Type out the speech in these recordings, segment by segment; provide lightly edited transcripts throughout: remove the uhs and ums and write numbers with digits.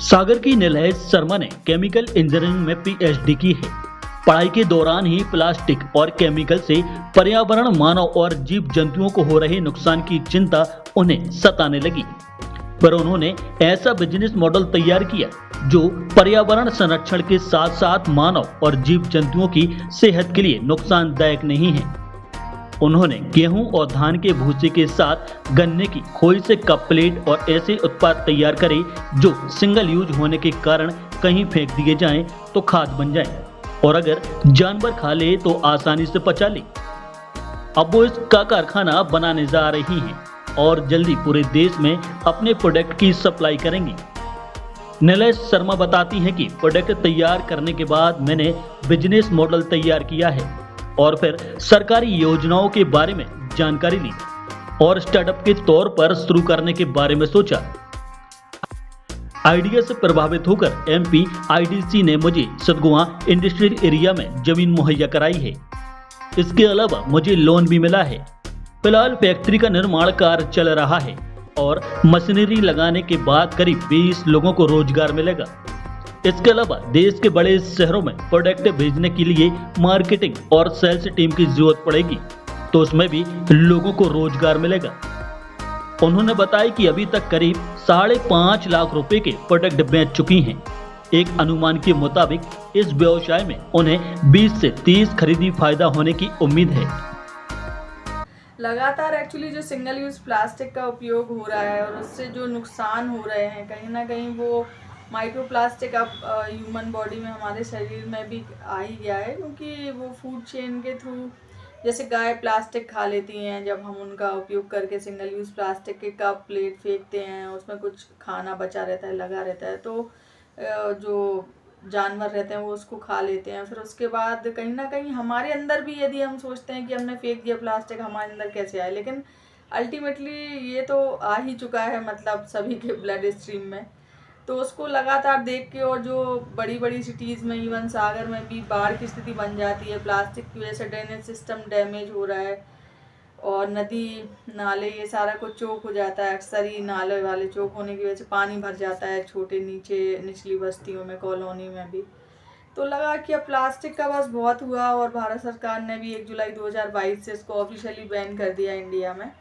सागर की नीलय शर्मा ने chemical engineering में पीएचडी की है। पढ़ाई के दौरान ही प्लास्टिक और केमिकल से पर्यावरण, मानव और जीव जंतुओं को हो रहे नुकसान की चिंता उन्हें सताने लगी। पर उन्होंने ऐसा बिजनेस मॉडल तैयार किया जो पर्यावरण संरक्षण के साथ साथ मानव और जीव जंतुओं की सेहत के लिए नुकसानदायक नहीं है। उन्होंने गेहूं और धान के भूसे के साथ गन्ने की खोई से कप प्लेट और ऐसे उत्पाद तैयार करे जो सिंगल यूज होने के कारण कहीं फेंक दिए जाएं तो खाद बन जाएं और अगर जानवर खा ले तो आसानी से पचा ले। अब वो इसका कारखाना बनाने जा रही हैं और जल्दी पूरे देश में अपने प्रोडक्ट की सप्लाई करेंगी। नीलय शर्मा बताती हैं कि प्रोडक्ट तैयार करने के बाद मैंने बिजनेस मॉडल तैयार किया है और फिर सरकारी योजनाओं के बारे में जानकारी ली और स्टार्टअप के तौर पर शुरू करने के बारे में सोचा। आइडिया से प्रभावित होकर एमपी आईडीसी ने मुझे सतगुआ इंडस्ट्रियल एरिया में जमीन मुहैया कराई है। इसके अलावा मुझे लोन भी मिला है। फिलहाल फैक्ट्री का निर्माण कार्य चल रहा है और मशीनरी लगाने के बाद करीब 20 लोगों को रोजगार मिलेगा। इसके अलावा देश के बड़े शहरों में प्रोडक्ट भेजने के लिए मार्केटिंग और सेल्स टीम की जरूरत पड़ेगी, तो उसमें भी लोगों को रोजगार मिलेगा। उन्होंने बताया कि अभी तक करीब 5.5 लाख रुपए के प्रोडक्ट बेच चुकी हैं। एक अनुमान के मुताबिक इस व्यवसाय में उन्हें 20 से 30 खरीदी फायदा होने की उम्मीद है। लगातार एक्चुअली जो सिंगल यूज़ प्लास्टिक का उपयोग हो रहा है और उससे जो नुकसान हो रहे हैं, कहीं ना कहीं वो माइक्रो प्लास्टिक अब ह्यूमन बॉडी में, हमारे शरीर में भी आ ही गया है, क्योंकि वो फूड चेन के थ्रू, जैसे गाय प्लास्टिक खा लेती हैं, जब हम उनका उपयोग करके सिंगल यूज़ प्लास्टिक के कप प्लेट फेंकते हैं, उसमें कुछ खाना बचा रहता है, लगा रहता है, तो जो जानवर रहते हैं वो उसको खा लेते हैं। फिर उसके बाद कहीं ना कहीं हमारे अंदर भी, यदि हम सोचते हैं कि हमने फेंक दिया प्लास्टिक, हमारे अंदर कैसे आए, लेकिन अल्टीमेटली ये तो आ ही चुका है, मतलब सभी के ब्लड स्ट्रीम में। तो उसको लगातार देख के, और जो बड़ी बड़ी सिटीज़ में, इवन सागर में भी बाढ़ की स्थिति बन जाती है, प्लास्टिक की वजह से ड्रेनेज सिस्टम डैमेज हो रहा है और नदी नाले ये सारा कुछ चोक हो जाता है। अक्सर ही नाले वाले चोक होने की वजह से पानी भर जाता है छोटे निचली बस्तियों में, कॉलोनी में भी। तो लगा कि अब प्लास्टिक का बस बहुत हुआ, और भारत सरकार ने भी 1 जुलाई 2022 से इसको ऑफिशियली बैन कर दिया इंडिया में।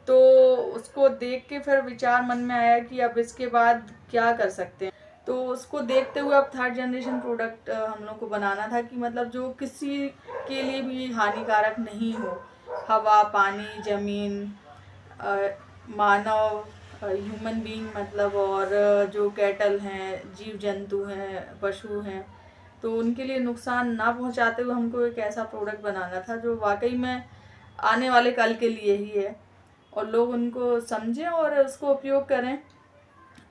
तो उसको देख के फिर विचार मन में आया कि अब इसके बाद क्या कर सकते हैं। तो उसको देखते हुए अब 3rd जनरेशन प्रोडक्ट हम लोग को बनाना था, कि मतलब जो किसी के लिए भी हानिकारक नहीं हो। हवा, पानी, ज़मीन, मानव, ह्यूमन बीइंग मतलब, और जो कैटल हैं, जीव जंतु हैं, पशु हैं, तो उनके लिए नुकसान ना पहुंचाते हुए हमको एक ऐसा प्रोडक्ट बनाना था जो वाकई में आने वाले कल के लिए ही है, और लोग उनको समझें और उसको उपयोग करें,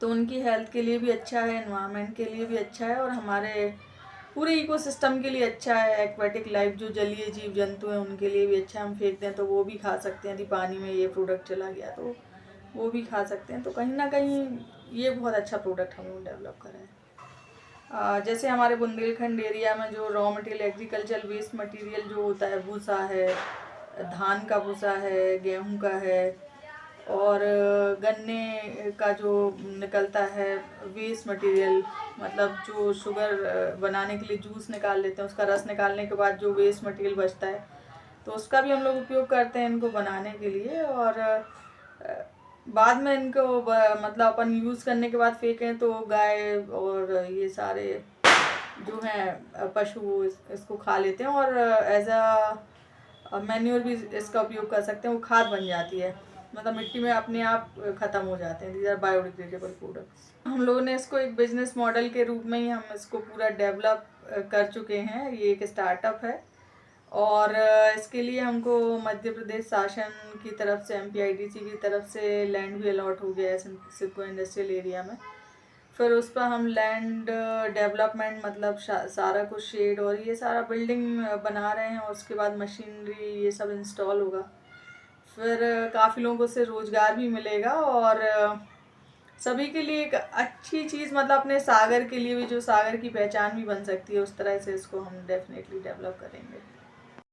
तो उनकी हेल्थ के लिए भी अच्छा है, एनवायरनमेंट के लिए भी अच्छा है, और हमारे पूरे इकोसिस्टम के लिए अच्छा है। एक्वेटिक लाइफ, जो जलीय जीव जंतु हैं, उनके लिए भी अच्छा है। हम फेंक दें तो वो भी खा सकते हैं, यदि पानी में ये प्रोडक्ट चला गया तो वो भी खा सकते हैं। तो कहीं ना कहीं ये बहुत अच्छा प्रोडक्ट हम लोग डेवलप कर रहे हैं। जैसे हमारे बुंदेलखंड एरिया में जो raw material, agriculture waste material जो होता है, भूसा है, धान का भूसा है, गेहूं का है, और गन्ने का जो निकलता है वेस्ट मटेरियल, मतलब जो शुगर बनाने के लिए जूस निकाल लेते हैं, उसका रस निकालने के बाद जो वेस्ट मटेरियल बचता है, तो उसका भी हम लोग उपयोग करते हैं इनको बनाने के लिए। और बाद में इनको मतलब अपन यूज़ करने के बाद फेंकें तो गाय और ये सारे जो हैं पशु इसको खा लेते हैं, और एज अ मैन्योर भी इसका उपयोग कर सकते हैं। वो खाद बन जाती है, मतलब मिट्टी में अपने आप ख़त्म हो जाते हैं। These are biodegradable products. हम लोगों ने इसको एक बिजनेस मॉडल के रूप में ही हम इसको पूरा डेवलप कर चुके हैं। ये एक स्टार्टअप है, और इसके लिए हमको मध्य प्रदेश शासन की तरफ से, MPIDC की तरफ से लैंड भी अलॉट हो गया है सिडको इंडस्ट्रियल एरिया में। फिर उस पर हम लैंड डेवलपमेंट, मतलब सारा कुछ शेड और ये सारा बिल्डिंग बना रहे हैं, और उसके बाद मशीनरी ये सब इंस्टॉल होगा। फिर काफ़ी लोगों से रोज़गार भी मिलेगा, और सभी के लिए एक अच्छी चीज़, मतलब अपने सागर के लिए भी, जो सागर की पहचान भी बन सकती है, उस तरह से इसको हम डेफिनेटली डेवलप करेंगे।